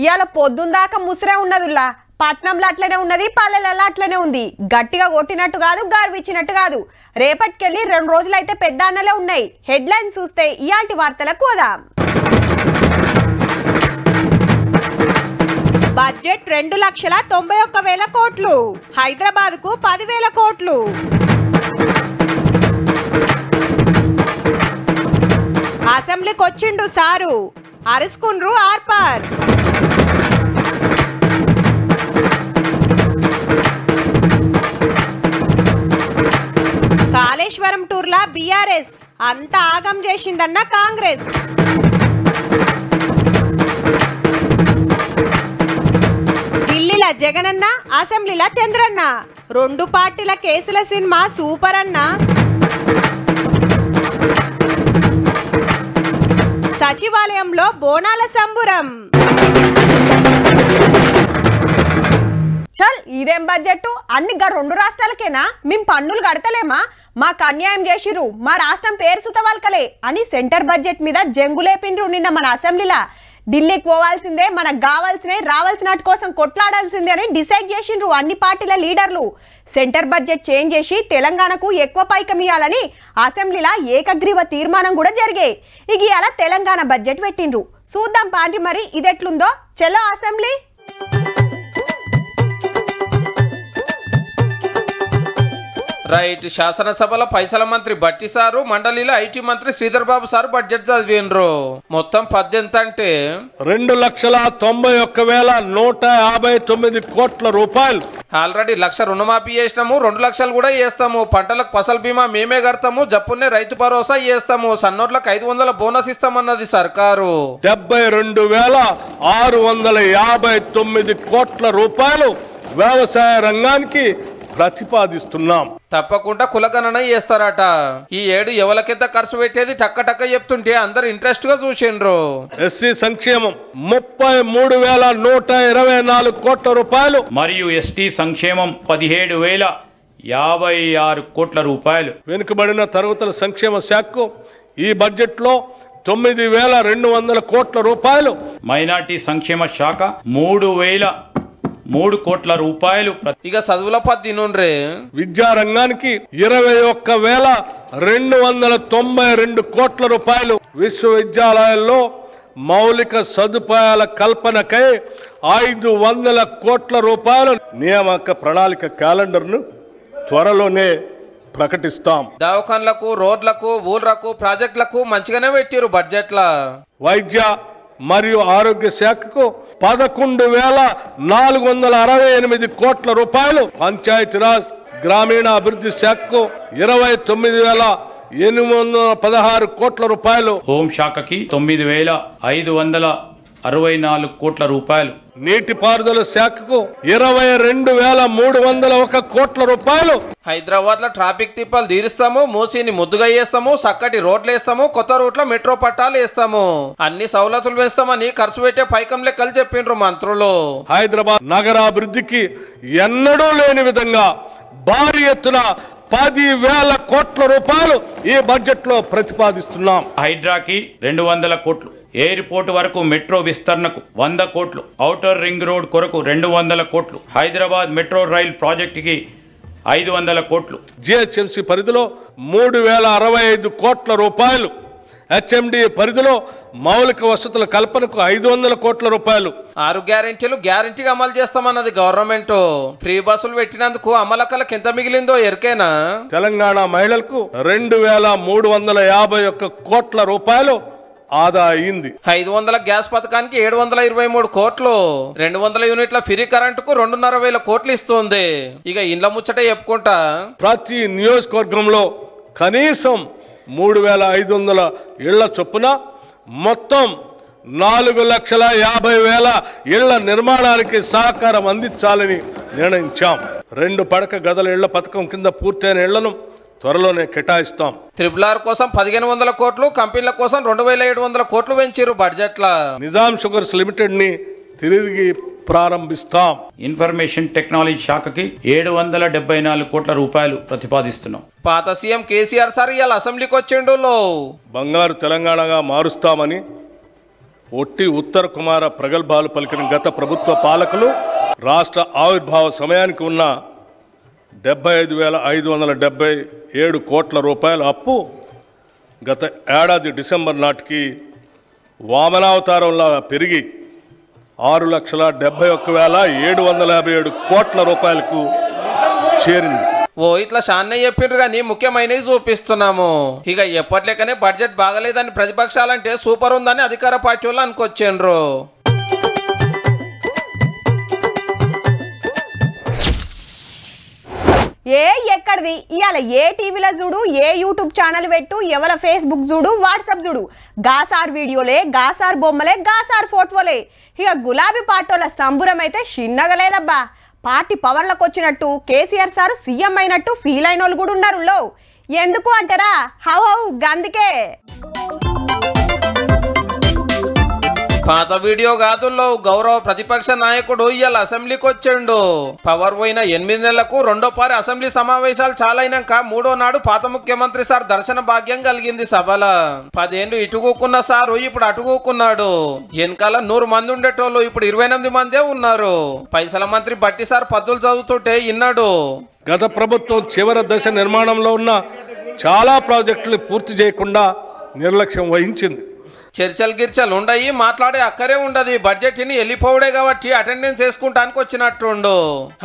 ఇయాల పొద్దుందాకా ముసిరే ఉన్నదిలా పట్నంలో అట్లనే ఉన్నది పల్లెలలో అట్లనే ఉంది గట్టిగా కొట్టినట్టు కాదు గార్విచ్చినట్టు కాదు రేపటికెళ్ళి 2 రోజులైతే పెద్ద అన్నలే ఉన్నాయి హెడ్లైన్స్ చూస్తే ఇయాల్టి వార్తలకు పోదాం బడ్జెట్ 2,91,000 కోట్లు హైదరాబాద్ కు 10,000 కోట్లు అసెంబ్లీకి వచ్చిండు సారు అరుసుకుండ్రు ఆర్పార్ కాళేశ్వరం టూర్లా బీఆర్ఎస్ అంత ఆగం చేసిందన్న కాంగ్రెస్ ఢిల్లీల జగనన్న అసెంబ్లీల చంద్రన్న 2 పార్టీల కేసుల సినిమా సూపర్ అన్న సచివాలయంలో బోనాల సంబురం చల్ ఇదేం బడ్జెట్ అన్ని 2 రాష్ట్రాలకేనా మేము పన్నులు కడతలేమా మాకు అన్యాయం చేసిరు మా రాష్ట్రం పేరు సుతవల్కలే అని సెంటర్ బడ్జెట్ మీద జంగులేపిండ్రు నిన్న మన అసెంబ్లీలా ఢిల్లీకి పోవాల్సిందే మనకు కావాల్సినే రావాల్సిన వాటి కోసం కొట్లాడాల్సిందే అని డిసైడ్ చేసిండ్రు అన్ని పార్టీల లీడర్లు సెంటర్ బడ్జెట్ చేంజ్ చేసి తెలంగాణకు ఎక్కువ పైకం ఇవ్వాలని అసెంబ్లీలో ఏకగ్రీవ తీర్మానం కూడా జరిగాయి ఇక ఇవాళ తెలంగాణ బడ్జెట్ పెట్టిండ్రు చూద్దాం పాండ్రి మరి ఇదెట్లుందో చలో అసెంబ్లీ రైట్ శాసనసభలో పైసల మంత్రి బట్టి సారు మండలిలో ఐటీ మంత్రి శ్రీధర్ బాబు సారు బడ్జెట్ చదివిండ్రు మొత్తం 10 ఎంత అంటే 2,91,159 కోట్ల రూపాయలు ఆల్రెడీ 1,00,000 రుణమాఫీ చేసినాము 2 లక్షలు కూడా చేస్తాము పంటలకు ఫసల్ బీమా మేమే కడతాము జప్పునే రైతు భరోసా చేస్తాము సన్నోట్లకు 500 బోనస్ ఇస్తామన్నది సర్కారు 72,659 కోట్ల రూపాయలు వ్యవసాయ రంగానికి ప్రతిపాదిస్తున్నాం తప్పకుండా కులగణన చేస్తారట ఈ ఏడు ఎవరికెంత ఖర్చు పెట్టేది టక్క చెప్తుంటే అందరు ఇంట్రెస్ట్ గా చూసిండ్రు ఎస్సీ సంక్షేమం 33,124 కోట్ల రూపాయలు మరియు ఎస్టీ సంక్షేమం 17,056 కోట్ల రూపాయలు వెనుకబడిన తరగతుల సంక్షేమ శాఖకు ఈ బడ్జెట్ లో 9,200 కోట్ల రూపాయలు మైనార్టీ సంక్షేమ శాఖ 3,003 కోట్ల రూపాయలు ఇక చదువుల పద్ది నుండ్రే విద్యా రంగానికి 21,292 కోట్ల రూపాయలు విశ్వవిద్యాలయాల్లో మౌలిక సదుపాయాల కల్పనకై 500 కోట్ల రూపాయల నియామక ప్రణాళిక క్యాలెండర్ను త్వరలోనే ప్రకటిస్తాం దవాఖాన్లకు రోడ్లకు ఊర్లకు ప్రాజెక్టులకు మంచిగానే పెట్టిరు బడ్జెట్ల వైద్య మరియు ఆరోగ్య శాఖకు 11,468 కోట్ల రూపాయలు పంచాయతీరాజ్ గ్రామీణ అభివృద్ధి శాఖకు 29,816 కోట్ల రూపాయలు హోంశాఖకి 9,564 కోట్ల రూపాయలు నీటిపారుదల శాఖకు 22,301 కోట్ల రూపాయలు హైదరాబాద్ లో ట్రాఫిక్ తిప్పలు తీరుస్తాము మూసీని ముద్దుగా వేస్తాము చక్కటి రోడ్లు వేస్తాము కొత్త రూట్లో మెట్రో పట్టాలు వేస్తాము అన్ని సౌలతులు వేస్తామని ఖర్చు పెట్టే పైకం లెక్కలు చెప్పిండ్రు మంత్రులు హైదరాబాద్ నగరాభివృద్ధికి ఎన్నడూ లేని విధంగా భారీ ఎత్తున 10,000 కోట్ల రూపాయలు ఈ బడ్జెట్ లో ప్రతిపాదిస్తున్నాం హైడ్రాకి 200 కోట్లు ఎయిర్పోర్ట్ వరకు మెట్రో విస్తరణకు 100 కోట్లు ఔటర్ రింగ్ రోడ్ కొరకు 200 కోట్లు హైదరాబాద్ మెట్రో రైల్ ప్రాజెక్టుకి 500 కోట్లు జిహెచ్ఎంసీ పరిధిలో 3,065 కోట్ల రూపాయలు హెచ్ఎండి పరిధిలో మౌలిక వసతుల కల్పనకు 500 కోట్ల రూపాయలు 6 గ్యారెంటీలు గ్యారెంటీగా అమలు చేస్తామన్నది గవర్నమెంట్ ఫ్రీ బస్సులు పెట్టినందుకు అమలకలకు ఎంత మిగిలిందో ఎరికేనా తెలంగాణ మహిళలకు 2,351 కోట్ల రూపాయలు ఆదా అయింది 500 గ్యాస్ పథకానికి 723 కోట్లు 200 యూనిట్ల ఫ్రీ కరెంటుకు 2,500 కోట్లు ఇస్తుంది ఇక ఇండ్ల ముచ్చట చెప్పుకుంటా ప్రతి నియోజకవర్గంలో కనీసం 3,500 ఇళ్ల చొప్పున మొత్తం 4,50,000 ఇళ్ల నిర్మాణానికి సహకారం అందించాలని నిర్ణయించాం 2 పడక గదుల ఇళ్ల పథకం కింద పూర్తయిన ఇళ్లను త్వరలోనే కేటాయిస్తాం RRR కోసం 1,500 కోట్లు కంపెనీల కోసం 2,700 కోట్లు పెంచారు బడ్జెట్ల నిజాం షుగర్స్ లిమిటెడ్ ని తిరిగి ప్రారంభిస్తాం ఇన్ఫర్మేషన్ టెక్నాలజీ శాఖకి 774 కోట్ల రూపాయలు ప్రతిపాదిస్తున్నాం పాత సీఎం కేసీఆర్ సార్ ఇవాళ అసెంబ్లీకి వచ్చిండు బంగారు తెలంగాణగా మారుస్తామని ఒట్టి ఉత్తర కుమార ప్రగల్భాలు పలికిన గత ప్రభుత్వ పాలకులు రాష్ట్ర ఆవిర్భావ సమయానికి ఉన్న 75,577 కోట్ల రూపాయల అప్పు గత ఏడాది డిసెంబర్ నాటికి వామనావతారంలా పెరిగి 6,71,757 కోట్ల రూపాయలకు చేరింది. ఓ ఇట్లా షాన్నే చెప్పిండ్రు కానీ ముఖ్యమైనవి చూపిస్తున్నాము. ఇక ఎప్పట్లేకనే బడ్జెట్ బాగలేదని ప్రతిపక్షాలంటే సూపర్ ఉందని అధికార పార్టీ వాళ్ళు అనుకొచ్చిండ్రు. ఎక్కడిది ఇవాళ ఏ టీవీలో చూడు, ఏ యూట్యూబ్ ఛానల్ పెట్టు, ఎవరి ఫేస్బుక్ చూడు, వాట్సాప్ చూడు, గాసార్ వీడియోలే, గాసార్ బొమ్మలే, గాసార్ ఫోటోలే. ఇక గులాబీ పార్టీల సంబురం అయితే చిన్నగా లేదబ్బా. పార్టీ పవర్లకు వచ్చినట్టు కేసీఆర్ సార్ సీఎం అయినట్టు ఫీల్ అయిన వాళ్ళు కూడా ఉన్నారు. ఎందుకు అంటారా? హౌ గందుకే పాత వీడియో కాదుల్లో గౌరవ ప్రతిపక్ష నాయకుడు ఇవాళ అసెంబ్లీకి వచ్చిండు. పవర్ పోయిన 8 నెలలకు రెండో పారి అసెంబ్లీ సమావేశాలు చాలైనాక మూడో నాడు పాత ముఖ్యమంత్రి సార్ దర్శన భాగ్యం కలిగింది సభల. 10 ఏళ్ళు ఇటుకూకున్న సారు ఇప్పుడు అటుకూకున్నాడు. వెనకాల 100 మంది ఉండేటోళ్ళు ఇప్పుడు 28 మందే ఉన్నారు. పైసల మంత్రి బట్టి సార్ పద్దులు చదువుతుంటే ఇన్నాడు. గత ప్రభుత్వం చివరి దశ నిర్మాణంలో ఉన్న చాలా ప్రాజెక్టులు పూర్తి చేయకుండా నిర్లక్ష్యం వహించింది. చర్చలు గిర్చలు ఉండయి, మాట్లాడే అక్కరే ఉండదు. బడ్జెట్ ని వెళ్ళిపోవడే కాబట్టి అటెండెన్స్ వేసుకుంటానికి వచ్చినట్టుండు.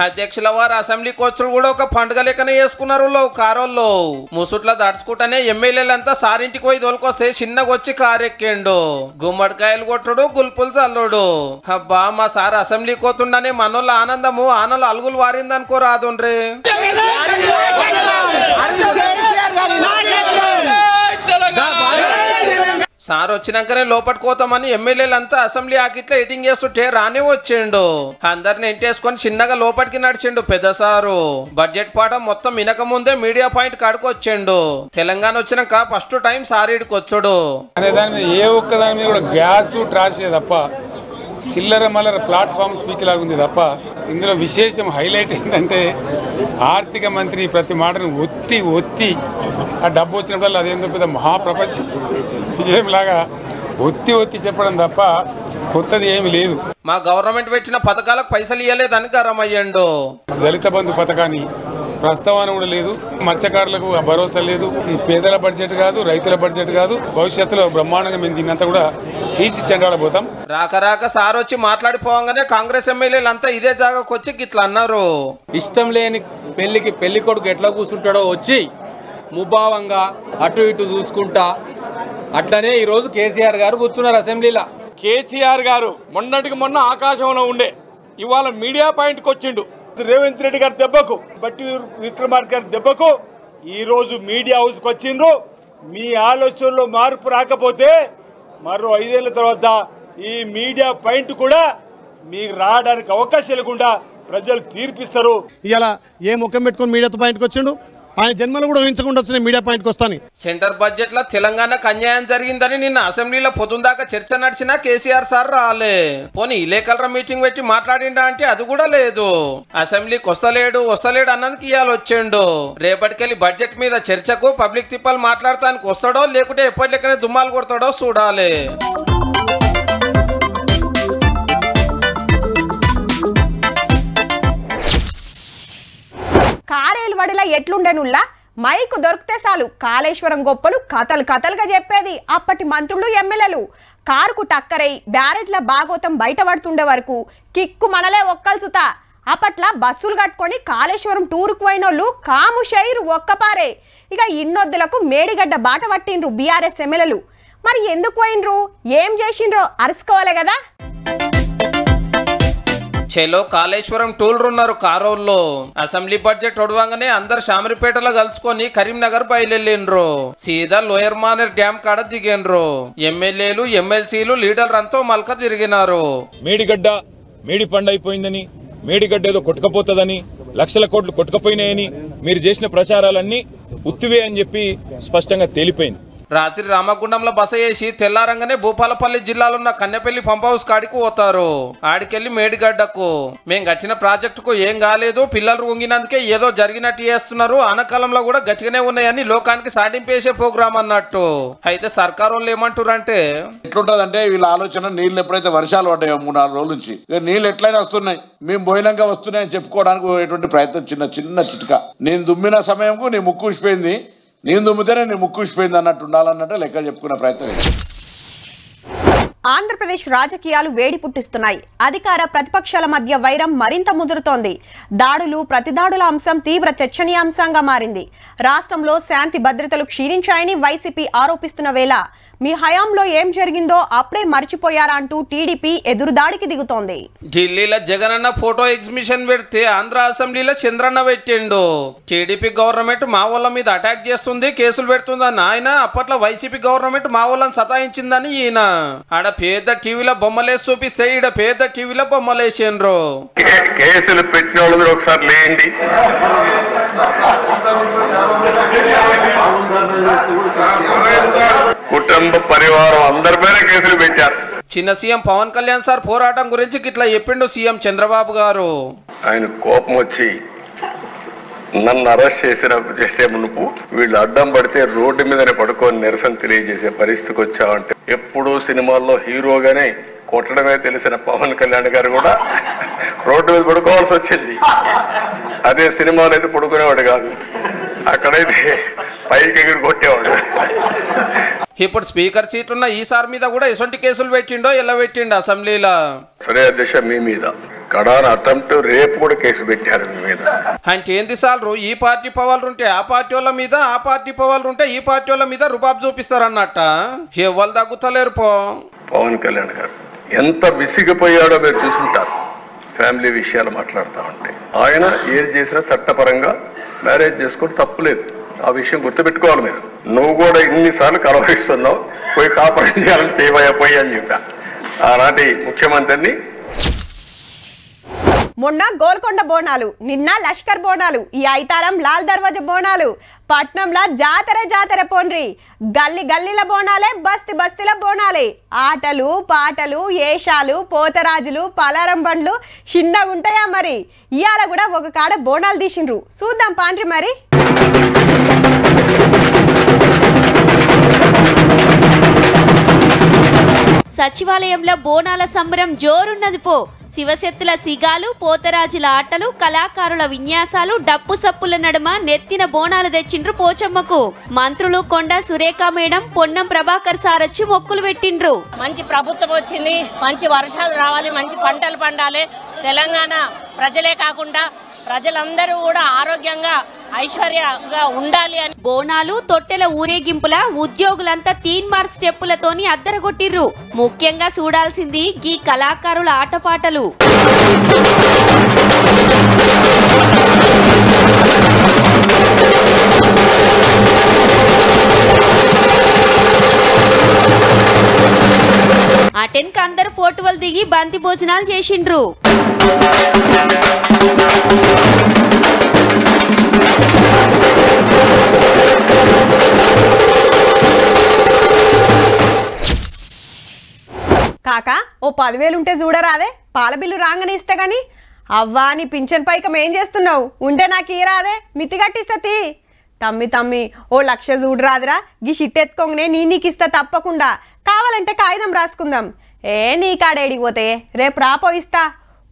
అధ్యక్షుల వారు అసెంబ్లీకి వచ్చుడు కూడా ఒక పండుగ లెక్కనే వేసుకున్నారు. కారోళ్ళు ముసుట్ల దడుచుకుంటానే ఎమ్మెల్యేలంతా సారింటికి పోయి తోలుకొస్తే చిన్నగా వచ్చి కారెక్కిండు. గుమ్మడికాయలు కొట్టుడు, గుల్పులు చల్లుడు. అబ్బా మా సార్ అసెంబ్లీకి పోతుండనే మనోళ్ళ ఆనందము ఆనలు అలుగులు వారిందనుకో రాదుండ్రి. సార్ వచ్చినాకనే లోపట్టుకోతామని ఎమ్మెల్యేలంతా అసెంబ్లీ ఆకిట్లో ఎయిటింగ్ చేస్తుంటే రానే వచ్చిండు. అందరిని ఎంటేసుకొని చిన్నగా లోపలికి నడిచిండు పెద్ద సారు. బడ్జెట్ పాఠం మొత్తం వినక ముందే మీడియా పాయింట్ కాడికి వచ్చిండు. తెలంగాణ వచ్చినాక ఫస్ట్ టైం సారీడికి వచ్చాడు. ఏ ఒక్క దాని మీద కూడా గ్యాస్ ట్రాషే తప్ప చిల్లర మల్లర ప్లాట్ఫామ్ స్పీచ్ లాగుంది తప్ప ఇందులో విశేషం హైలైట్ ఏంటంటే ఆర్థిక మంత్రి ప్రతి మాటను ఒత్తి ఆ డబ్బు వచ్చినప్పుడు అదేందో పెద్ద మహాప్రపంచం విజయంలాగా ఒత్తి చెప్పడం తప్ప కొత్తది ఏమి లేదు. మా గవర్నమెంట్ పెట్టిన పథకాలకు పైసలు ఇవ్వలేదని గరం అయ్యండు. దళిత బంధు పథకాన్ని ప్రస్తావన కూడా లేదు. మత్స్యకారులకు భరోసా లేదు. ఈ పేదల బడ్జెట్ కాదు, రైతుల బడ్జెట్ కాదు. భవిష్యత్తులో బ్రహ్మాండంగా మేము దీన్నంతా కూడా చీల్చి చెండాడబోతాం. రాక సార్ వచ్చి మాట్లాడిపోగానే కాంగ్రెస్ ఎమ్మెల్యేలంతా ఇదే జాగాకు వచ్చి ఇట్లా అన్నారు. ఇష్టం లేని పెళ్లికి పెళ్లి కొడుకు ఎట్లా కూర్చుంటాడో వచ్చి ముభావంగా అటు ఇటు చూసుకుంటా అట్లనే ఈరోజు కేసీఆర్ గారు కూర్చున్నారు అసెంబ్లీలో. కేసీఆర్ గారు మొన్నటికి మొన్న ఆకాశంలో ఉండే, ఇవాళ మీడియా పాయింట్కి వచ్చిండు. రేవంత్ రెడ్డి గారి దెబ్బకు, బట్టి విక్రమార్క గారి దెబ్బకు ఈరోజు మీడియా హౌస్కి వచ్చిండ్రు. మీ ఆలోచనలో మార్పు రాకపోతే మరో 5 ఏళ్ల తర్వాత ఈ మీడియా పాయింట్ కూడా మీకు రావడానికి అవకాశం లేకుండా ప్రజలు తీర్పిస్తారు. ఇలా ఏ ముఖం పెట్టుకొని మీడియా పాయింట్కి వచ్చిండు, ఆయన జన్మలు కూడా ఊహించకుండా వచ్చిన మీడియా పాయింట్కి వస్తాను. సెంటర్ బడ్జెట్ లో తెలంగాణకు అన్యాయం జరిగిందని నిన్న అసెంబ్లీలో పొద్దుందాకా చర్చ నడిచినా కేసీఆర్ సార్ రాలే. పోనీ విలేకరుల మీటింగ్ పెట్టి మాట్లాడిండా అంటే అది కూడా లేదు. అసెంబ్లీకి వస్తలేడు అన్నందుకు ఇవాళ వచ్చిండు. రేపటికెళ్ళి బడ్జెట్ మీద చర్చకు పబ్లిక్ తిప్పలు మాట్లాడటానికి వస్తాడో లేకుంటే ఎప్పటికనే దుమ్మాలు కొడతాడో చూడాలి. కారేలు వడిలా ఎట్లుండెనుల్లా మైకు దొరికితే చాలు కాళేశ్వరం గొప్పలు కథలుగా చెప్పేది అప్పటి మంత్రులు ఎమ్మెల్యేలు. కారుకు టక్కరై బ్యారేజ్ల భాగోతం బయటపడుతుండే వరకు కిక్కు మనలే ఒక్కల్సుతా. అప్పట్లా బస్సులు కట్టుకొని కాళేశ్వరం టూరుకు పోయినోళ్ళు కాముషైరు ఒక్కపారే. ఇక ఇన్నొద్దులకు మేడిగడ్డ బాట పట్టిండ్రు బీఆర్ఎస్ ఎమ్మెల్యేలు. మరి ఎందుకు పోయినరు, ఏం చేసిండ్రో అరుసుకోవాలి కదా. చెలో కాళేశ్వరం టూర్లు ఉన్నారు కారోల్లో. అసెంబ్లీ బడ్జెట్ ఒడవంగానే అందరు శామరిపేటలో కలుసుకొని కరీంనగర్ బయలుదేరిండ్రు. సీదా లోయర్ మానేర్ డ్యామ్ కాడ దిగేండ్రు. ఎమ్మెల్యేలు ఎమ్మెల్సీలు లీడర్లు అంతా మల్క తిరిగినారు. మేడిగడ్డ మేడి పండు అయిపోయిందని, మేడిగడ్డ ఏదో కొట్టుకపోతుందని, లక్షల కోట్లు కొట్టుకపోయినాయని మీరు చేసిన ప్రచారాలన్నీ ఉత్తివే అని చెప్పి స్పష్టంగా తేలిపోయింది. రాత్రి రామగుండంలో బస చేసి తెల్లారంగానే భూపాలపల్లి జిల్లాలో ఉన్న కన్నెపల్లి పంప్ హౌస్ కాడికి పోతారు. ఆడికెళ్లి మేడిగడ్డకు మేం కట్టిన ప్రాజెక్టుకు ఏం కాలేదు, పిల్లలు ఉంగినందుకే ఏదో జరిగినట్టు చేస్తున్నారు, ఆనకాలంలో కూడా గట్టిగానే ఉన్నాయని లోకానికి సాటింపేసే ప్రోగ్రామ్ అన్నట్టు. అయితే సర్కారు వాళ్ళు ఏమంటారంటే ఎట్లుంటదంటే వీళ్ళ ఆలోచన నీళ్ళు ఎప్పుడైతే వర్షాలు పడ్డాయో 3-4 రోజుల నుంచి నీళ్ళు ఎట్లయినా వస్తున్నాయి, మేము బోయినంగా వస్తున్నాయని చెప్పుకోవడానికి పోయేటువంటి ప్రయత్నం చిన్న చిట్కా. నేను దుమ్మిన సమయంకు నీ ముక్కు ఊసిపోయింది, నేను దుమ్మితేనే నీ ముక్కు ఊసిపోయింది అన్నట్టు ఉండాలన్నట్టు లెక్క చెప్పుకునే ప్రయత్నం. ఆంధ్రప్రదేశ్ రాజకీయాలు వేడి పుట్టిస్తున్నాయి. అధికార ప్రతిపక్షాల మధ్య వైరం మరింత ముదురుతోంది. దాడులు ప్రతిదాడుల అంశం తీవ్ర చర్చనీయాంశంగా మారింది. రాష్ట్రంలో శాంతి భద్రతలు క్షీణించాయని వైసీపీ ఆరోపిస్తున్న వేళ మీ హయాంలో ఏం జరిగిందో అప్పుడే మర్చిపోయారా అంటూ టీడీపీ ఎదురుదాడికి దిగుతోంది. ఢిల్లీలో జగనన్న ఫోటో ఎగ్జిబిషన్ పెడితే ఆంధ్ర అసెంబ్లీలో చంద్రన్న పెట్టిండు. టీడీపీ గవర్నమెంట్ మా వాళ్ళ మీద అటాక్ చేస్తుంది, కేసులు పెడుతుందని ఆయన, అప్పట్లో వైసీపీ గవర్నమెంట్ మా వాళ్ళని సతాయించిందని ఈయన. ఆడ పేద టీవీలో బొమ్మలేసి చూపిస్తే ఈడ పేద టీవీలో బొమ్మలేసిండ్రు. కేసులు పెట్టిన వాళ్ళు మీరు ఒకసారి లేండి. కుటుంబ పరివారం అందరిపైన కేసులు పెట్టారు. చిన్న సీఎం పవన్ కళ్యాణ్ సార్ పోరాటం గురించి ఇట్లా చెప్పిండు సీఎం చంద్రబాబు గారు. ఆయన కోపం వచ్చి నన్ను అరెస్ట్ చేసే మునుపు వీళ్ళు అడ్డం పడితే రోడ్డు మీదనే పడుకొని నిరసన తెలియజేసే పరిస్థితికి వచ్చామంటే, ఎప్పుడూ సినిమాల్లో హీరోగానే కొట్టడమే తెలిసిన పవన్ కళ్యాణ్ గారు కూడా రోడ్డు మీద పడుకోవాల్సి వచ్చింది. అదే సినిమాలో అయితే పడుకునేవాడు కాదు, అక్కడైతే పైకి ఎగిరి కొట్టేవాడు. ఇప్పుడు స్పీకర్ సీట్ ఉన్న ఈసారి మీద కూడా ఎటువంటి కేసులు పెట్టిండో ఎలా పెట్టిండు అసెంబ్లీలో. సరే అధ్యక్ష, మీ మీద కడాన అటెంప్ట్ రేపు కూడా కేసు పెట్టారు మీ మీద. అంటే ఏంది సార్లు, ఈ పార్టీ పవర్లు ఉంటే ఆ పార్టీ వాళ్ళ మీద, ఆ పార్టీ పవర్లు ఉంటే ఈ పార్టీ వాళ్ళ మీద రుబాబు చూపిస్తారన్నట్ట. ఎవరు తగ్గుతలేరు పో. పవన్ కళ్యాణ్ గారు ఎంత విసిగిపోయాడో మీరు చూసుంటారు. ఫ్యామిలీ విషయాలు మాట్లాడుతూ ఉంటే ఆయన ఏది చేసినా చట్టపరంగా మ్యారేజ్ చేసుకుంటే తప్పులేదు. ఆ విషయం గుర్తుపెట్టుకోవాలి మీరు. నువ్వు కూడా ఇన్నిసార్లు కలవరిస్తున్నావు, పోయి కాపాడు చేయాలని చేయబోయా అని చెప్పా ఆనాటి ముఖ్యమంత్రిని. మొన్న గోల్కొండ బోనాలు, నిన్న లష్కర్ బోనాలు, ఈ ఐతారం లాల్ దర్వాజా బోనాలు, పట్నంలా జాతర పోన్రి, గల్లి గల్లీల బోనాలే, బస్తీల బోనాలే. ఆటలు పాటలు ఏషాలు పోతరాజులు పలారం బండ్లు చిన్నగుంటాయా మరి. ఇవాళ కూడా ఒక కాడ బోనాలు తీసిండ్రు, చూద్దాం పాండ్రి మరి. సచివాలయంలో బోనాల సంబరం జోరున్నది పో. శివశక్తుల సిగాలు, పోతరాజుల ఆటలు, కళాకారుల విన్యాసాలు, డప్పు సప్పుల నడుమ నెత్తిన బోనాలు తెచ్చిండ్రు పోచమ్మకు. మంత్రులు కొండ సురేఖ మేడం, పొన్నం ప్రభాకర్ సార్ వచ్చి మొక్కులు పెట్టిండ్రు. మంచి ప్రభుత్వం వచ్చింది, మంచి వర్షాలు రావాలి, మంచి పంటలు పండాలి. తెలంగాణ ప్రజలే కాకుండా ప్రజలందరూ కూడా ఆరోగ్యంగా ఐశ్వర్యంగా ఉండాలి అని. బోనాలు తొట్టెల ఊరేగింపుల ఉద్యోగులంతా తీన్మార్ స్టెప్పులతోని అద్దరగొట్టిర్రు. ముఖ్యంగా చూడాల్సింది గీ కళాకారుల ఆటపాటలు. అటెన్కి అందరు పోటువలు దిగి బంతి భోజనాలు చేసిండ్రు. కాకా ఓ 10,000 ఉంటే చూడరాదే, పాల బిల్లు రాగానే ఇస్తా గాని. అవ్వా నీ పింఛన్ పైకం ఏం చేస్తున్నావు, ఉంటే నాకు ఈ రాదే, మితి కట్టిస్తా. తమ్మి ఓ 1,00,000 చూడరాదురా, గీ షిట్టెత్తుకోగానే నీకు ఇస్తా తప్పకుండా. కావాలంటే కాగితం రాసుకుందాం. నీ కాడేడికి పోతే రేపు రాపో ఇస్తా.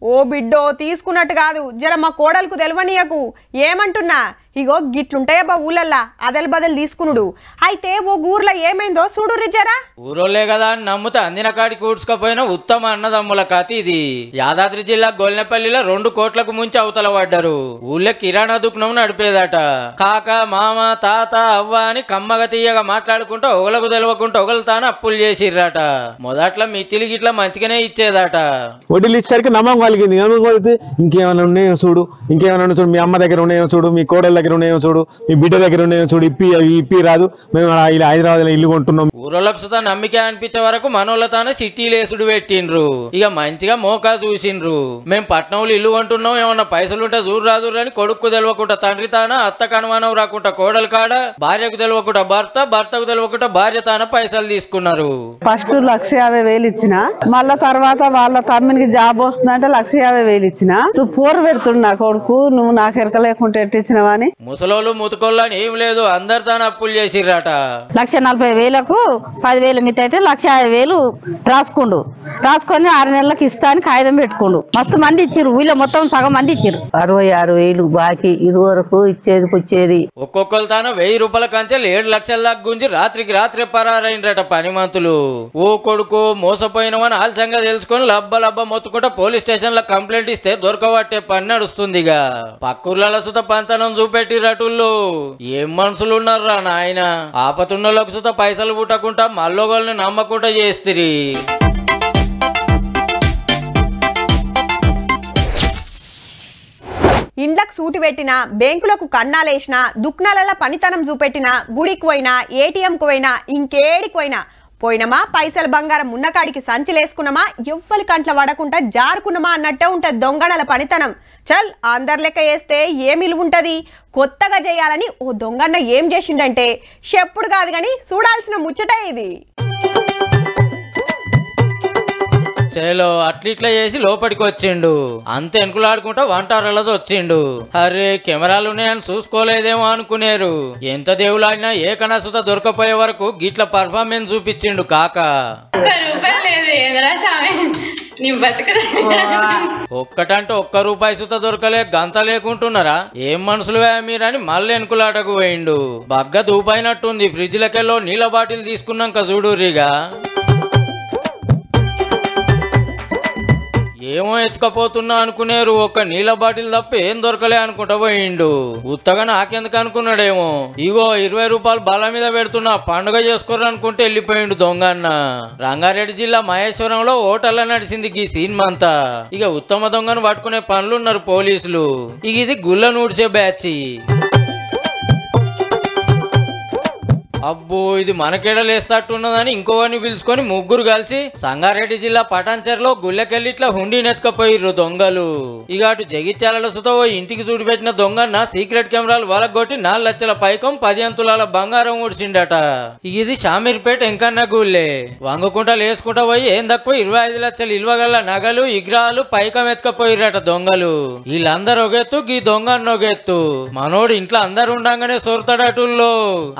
ఓ బిడ్డో తీసుకున్నట్టు కాదు, జర మా కోడలకు తెలవనీయకు. ఏమంటున్నా, ఇగో గిట్లుంటాయబ్బా ఊళ్ళల్లా అదలు బదలు తీసుకునుడు. అయితే ఓ ఊర్లో ఏమైందో చూడు రిజరా. ఊరోళ్లే కదా అని నమ్ముతా అందిన కాడికి కూడ్చుకపోయిన ఉత్తమ అన్నదమ్ముల కథ ఇది. యాదాద్రి జిల్లా గొల్లెపల్లిలో 2 కోట్లకు ముంచి అవతల పడ్డారు. ఊళ్ళో కిరాణా దుకాణం నడిపేదట. కాక మామ తాత అవ్వ అని కమ్మగ తీయగా మాట్లాడుకుంటూ ఒకలకు తెలవకుంటూ ఒకరు అప్పులు చేసిర్రట. మొదట్లో మిత్తిలి గిట్లా మంచిగానే ఇచ్చేదట. వడ్డీలు ఇచ్చేసరికి నమ్మకం కలిగింది. ఇంకేమైనా ఉన్నాయో చూడు, ఇంకేమైనా చూడు, మీ అమ్మ దగ్గర ఉన్నాయో చూడు, మీ కోడల దగ్గర ఉన్నాయో చూడు, మీ బిడ్డ దగ్గర ఉన్నాయో చూడు, ఇప్పి రాదు, మేము ఇలా హైదరాబాద్ ఇల్లు కొంటున్నాం. ఊరోళ్ళకు సుతా నమ్మిక అనిపించే వరకు మనోళ్ళ తానే సిటీలేసుడు పెట్టిండ్రు. ఇక మంచిగా మోకా చూసిండ్రు. మేము పట్నంలో ఇల్లు కొంటున్నాం, ఏమన్నా పైసలుంటే చూడు రాదు అని కొడుకు తెలియకుండా తండ్రి తాన, అత్తకు అనుమానం రాకుండా కోడలు కాడ, భార్యకు తెలియకుండా భర్త, భర్తకు తెలియకుండా భార్య తాన పైసలు తీసుకున్నారు. ఫస్ట్ 150,000 ఇచ్చిన, మళ్ళా తర్వాత వాళ్ళ తమ్మినికి జాబ్ వస్తుందంటే 150,000 ఇచ్చిన. పోరు పెడుతున్నా కొడుకు, నువ్వు నాకు ఎరక లేకుంటే ఎట్టిచ్చినవని. ముసలోళ్ళు ముతుకోళ్ళు అని ఏం లేదు, అందరు తాను అప్పులు చేసిర్రట. 140,000కు 10,000 మిత అయితే 150,000 రాసుకొని 6 నెలలకు ఇస్తా అని కాగితం పెట్టుకోండు. మస్తు మంది ఇచ్చిర్రు, వీళ్ళ మొత్తం సగం మంది ఇచ్చిర్రు. 66,000 బాకీ ఇది వరకు ఇచ్చేది పుచ్చేది. ఒక్కొక్కరు తాను 1,000 రూపాయల కంచెలు 7 లక్షల దాకా గుంజి రాత్రికి రాత్రే పరారైనరట పనిమంతులు. ఓ కొడుకు మోసపోయినవని ఆలస్యంగా తెలుసుకొని లబ్బ మొత్తుకుంటా పోలీస్ స్టేషన్ లో కంప్లైంట్ ఇస్తే దొరకబట్టే పని నడుస్తుందిగా. పక్కూర్ల సుత పంతనం చూపెట్టిరటుళ్ళు. ఏం మనుషులు ఉన్నారా నాయన, ఆపతున్నోళ్ళకు సుత పైసలు పుట్టకుండా మల్లోగల్ని నమ్మకుండా చేస్తిరి. ఇండ్లకు సూటి పెట్టినా, బ్యాంకులకు కన్నాలేసినా, దుక్నాల పనితనం చూపెట్టినా, గుడికి పోయినా, ఏటీఎంకు పోయినా, ఇంకేడికి పోయినామా పైసలు బంగారం ఉన్నకాడికి సంచిలేసుకున్నామా, ఎవ్వరి కంట్ల పడకుండా జారుకున్నామా అన్నట్టే ఉంటది దొంగనల పనితనం. చల్ అందరి లెక్క చేస్తే ఏం విలువ ఉంటది. కొత్తగా చేయాలని ఓ దొంగన్న ఏం చేసిండంటే చెప్పుడు కాదు గాని చూడాల్సిన ముచ్చటే ఇది. చేలో అట్లిట్లా చేసి లోపలికి వచ్చిండు. అంత ఎనుకులాడుకుంటా వంటారలతో వచ్చిండు. అరే కెమెరాలు ఉన్నాయని చూసుకోలేదేమో అనుకునేరు. ఎంత దేవులాడినా ఏ కనసుత దొరకపోయే వరకు గిట్ల పర్ఫార్మెన్స్ చూపించిండు కాక. ఒక్కటంటే ₹1 సుత దొరకలే, గంత లేకుంటున్నారా, ఏం మనుషులువే మీరని మళ్ళీ ఎనుకులాటకు పోయిండు. బగ్గ దూపైనట్టుంది. ఫ్రిడ్జ్ లకెళ్ళో నీళ్ళ బాటిల్ తీసుకున్నాక చూడురిగా. ఏమో ఎత్తుకపోతున్నా అనుకునేరు. ఒక్క నీళ్ళ బాటిల్ తప్ప ఏం దొరకలే అనుకుంటా పోయిండు. ఉత్తగా నాకెందుకు అనుకున్నాడేమో. ఇగో ₹20 బల మీద పెడుతున్నా, పండుగ చేసుకోరు అనుకుంటే వెళ్ళిపోయిండు దొంగన్న. రంగారెడ్డి జిల్లా మహేశ్వరంలో హోటల్లో నడిచింది ఈ సినిమా అంతా. ఇక ఉత్తమ దొంగను పట్టుకునే పనులున్నారు పోలీసులు. ఇక ఇది గుళ్ళ నూడ్చే బ్యాచ్. అబ్బో ఇది మనకేడలేస్తట్టున్నదని ఇంకోవని పిలుచుకొని ముగ్గురు కలిసి సంగారెడ్డి జిల్లా పటాన్చెర్లో గుళ్ళకెళ్ళి ఇట్లా హుండీ నెత్తుకపోయిర్రు దొంగలు. ఇక అటు జగిత్యాల సుతో ఇంటికి చూడిపెట్టిన దొంగన్న సీక్రెట్ కెమెరాలు వలగొట్టి 4 లక్షల పైకం 10 అంతులాల బంగారం ఊడ్చిండట. ఇది షామీర్పేట ఎంకన్న గుళ్ళే. వంగుకుంటా లేసుకుంటా పోయి ఏం తక్కువ 25 లక్షలు ఇల్వగల నగలు విగ్రహాలు పైకం ఎత్తుకపోయిర్రట దొంగలు. వీళ్ళందరూ ఒకెత్తు, గీ దొంగన్న ఒకెత్తు. మనోడు ఇంట్లో అందరు ఉండంగానే సొరుతాడటుల్లో.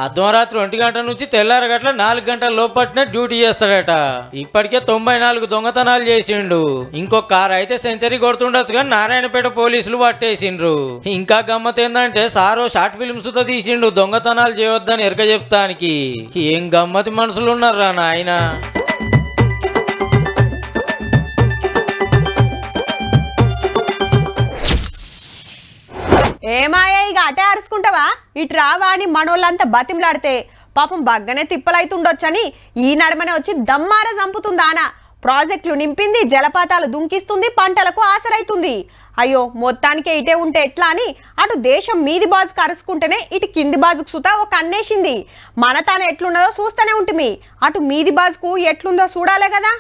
అర్ధరాత్రి 1 గంట నుంచి తెల్లార గట్ల 4 గంటల లోపట్నే డ్యూటీ చేస్తాడట. ఇప్పటికే 94 దొంగతనాలు చేసిండు. ఇంకొక కారు అయితే సెంచరీ కొడుతుండొచ్చు కానీ నారాయణపేట పోలీసులు పట్టేసిండ్రు. ఇంకా గమ్మత్ ఏందంటే సారో షార్ట్ ఫిల్మ్స్ తో తీసిండు దొంగతనాలు చేయొద్దని ఎరక చెప్తానికి. ఏం గమ్మతి మనుషులు ఉన్నారా నాయన. ఏమాయా ఇక అటే అరుచుకుంటావా, ఇటు రావా అని మనోళ్ళంతా బతిమలాడితే పాపం బగ్గనే తిప్పలైతుండొచ్చని ఈ నడమనే వచ్చి దమ్మార చంపుతుందానా. ప్రాజెక్టులు నింపింది, జలపాతాలు దుంకిస్తుంది, పంటలకు ఆసరైతుంది. అయ్యో మొత్తానికే ఇటే ఉంటే ఎట్లా అని అటు దేశం మీది బాజుకు అరుచుకుంటేనే ఇటు కింది బాజుకు సుతా ఒక అన్నేసింది. మన తాను ఎట్లున్నదో చూస్తూనే ఉంటుంది, అటు మీది బాజుకు ఎట్లుందో చూడాలే కదా.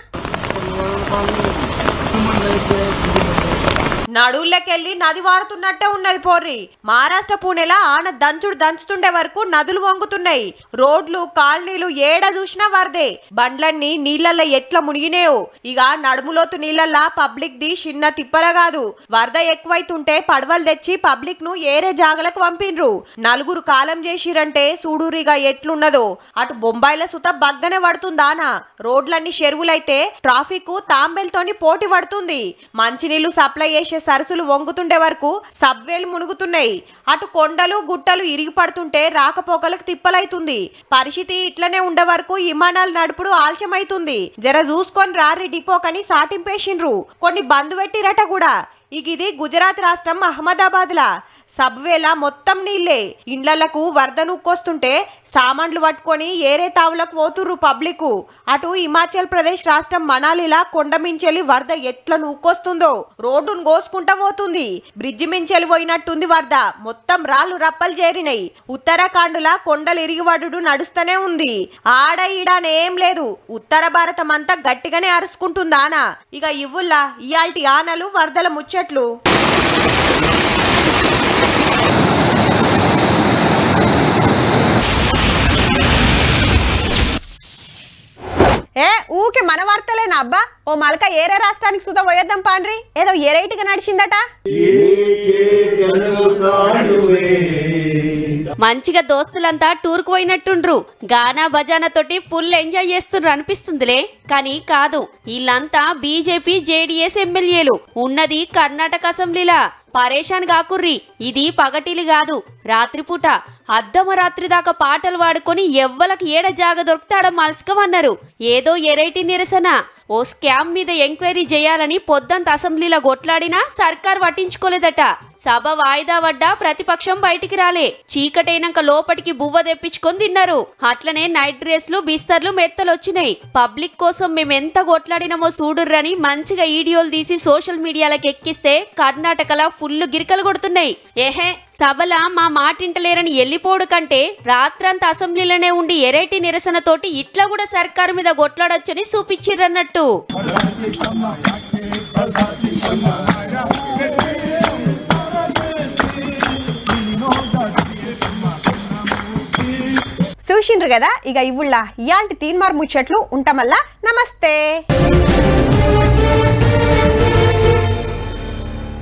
నడువులకెళ్ళి నది వారుతున్నట్టే ఉన్నది పోర్రి. మహారాష్ట్ర పూణెలా ఆన దంచుతుండే వరకు నదులు వంగుతున్నాయి. రోడ్లు కాలనీలు ఏడ చూసినా వరదే. బండ్లన్నీ నీళ్లల్లో ఎట్లా మునిగినేవు. ఇక నడుములోతు నీళ్లల్లా పబ్లిక్ ది చిన్న తిప్పల కాదు. వరద ఎక్కువైతుంటే పడవలు తెచ్చి పబ్లిక్ ను ఏరే జాగలకు పంపిండ్రు. 4 కాలం చేసిరంటే చూడూరిగా ఎట్లున్నదో. అటు బొంబాయిల సుత బగ్గనే పడుతుందానా. రోడ్లన్నీ చెరువులైతే ట్రాఫిక్ తాంబెల్తోని పోటీ పడుతుంది. మంచినీళ్లు సప్లై చేసే సరసులు వంగుతుండే వరకు సబ్వేలు మునుగుతున్నాయి. అటు కొండలు గుట్టలు ఇరిగి పడుతుంటే రాకపోకలకు తిప్పలైతుంది. పరిస్థితి ఇట్లనే ఉండే వరకు విమానాలు నడుపుడు ఆలస్యమైతుంది. జర చూసుకొని రారి డిపోకని సాటింపేసిండ్రు. కొన్ని బంద్ పెట్టిరట కూడా. ఇది గుజరాత్ రాష్ట్రం అహ్మదాబాద్ లా సబ్వేలా మొత్తం నీళ్లే. ఇండ్లకు వరద నూక్కొస్తుంటే సామాన్లు పట్టుకొని ఏరే తావులకు పోతుర్రు పబ్లిక్. అటు హిమాచల్ ప్రదేశ్ రాష్ట్రం మనాలిలా కొండ మించెలి వరద ఎట్లా నూక్కొస్తుందో రోడ్డును కోసుకుంటా పోతుంది. బ్రిడ్జి మించెలి పోయినట్టుంది వరద. మొత్తం రాళ్లు రప్పలు చేరినాయి. ఉత్తరాఖండ్లా కొండలు ఇరిగిపడుడు నడుస్తూనే ఉంది. ఆడ ఈడనేం లేదు. ఉత్తర భారతం అంతా గట్టిగానే అరుచుకుంటుందానా. ఇక ఇవ్వుల్లా ఇయాల్టి ఆనలు వరదల ముచ్చట్లు. ఏ ఊకే మన వార్తలేనా అబ్బా? ఓ మలక ఏరే రాష్ట్రానికి సుధా పోయేద్దాం పాండ్రి. ఏదో ఏరైటిగా నడిచిందట. మంచిగా దోస్తులంతా టూర్కు పోయినట్టుండ్రు. గానా బజానా తోటి ఫుల్ ఎంజాయ్ చేస్తుండ్రు అనిపిస్తుందిలే. కానీ కాదు, వీళ్ళంతా బీజేపీ జేడీఎస్ ఎమ్మెల్యేలు. ఉన్నది కర్ణాటక అసెంబ్లీలా. పరేషాన్ కాకుర్రి. ఇది పగటిలు కాదు, రాత్రిపూట. అర్ధమరాత్రి దాకా పాటలు పాడుకొని ఎవ్వలకు ఏడ జాగ దొరుకుతాడ మల్సుకోమన్నారు. ఏదో ఎరైటీ నిరసన. ఓ స్కామ్ మీద ఎంక్వైరీ చేయాలని పొద్దంత అసెంబ్లీలో కొట్లాడినా సర్కార్ పట్టించుకోలేదట. సభ వాయిదా పడ్డా ప్రతిపక్షం బయటికి రాలే. చీకటైనాక లోపటికి బువ్వ తెప్పించుకొని తిన్నారు. అట్లనే నైట్ డ్రెస్లు బిస్తర్లు మెత్తలొచ్చినాయి. పబ్లిక్ కోసం మేమెంత కొట్లాడినామో చూడుర్రని మంచిగా వీడియోలు తీసి సోషల్ మీడియాలకు ఎక్కిస్తే కర్ణాటకలా ఫుల్ గిరికలు కొడుతున్నాయి. ఏహే, సభల మా మాటింటలేరని ఎల్లిపోడు కంటే రాత్రంతా అసెంబ్లీలోనే ఉండి ఎరైటీ నిరసనతోటి ఇట్లా కూడా సర్కారు మీద కొట్లాడొచ్చని చూపించిర్రన్నట్టు. చూసిండ్రు కదా. ఇక ఇవ్వుల్లా ఇయాల్టి తీన్మార్ ముచ్చట్లు ఉంటామల్లా. నమస్తే.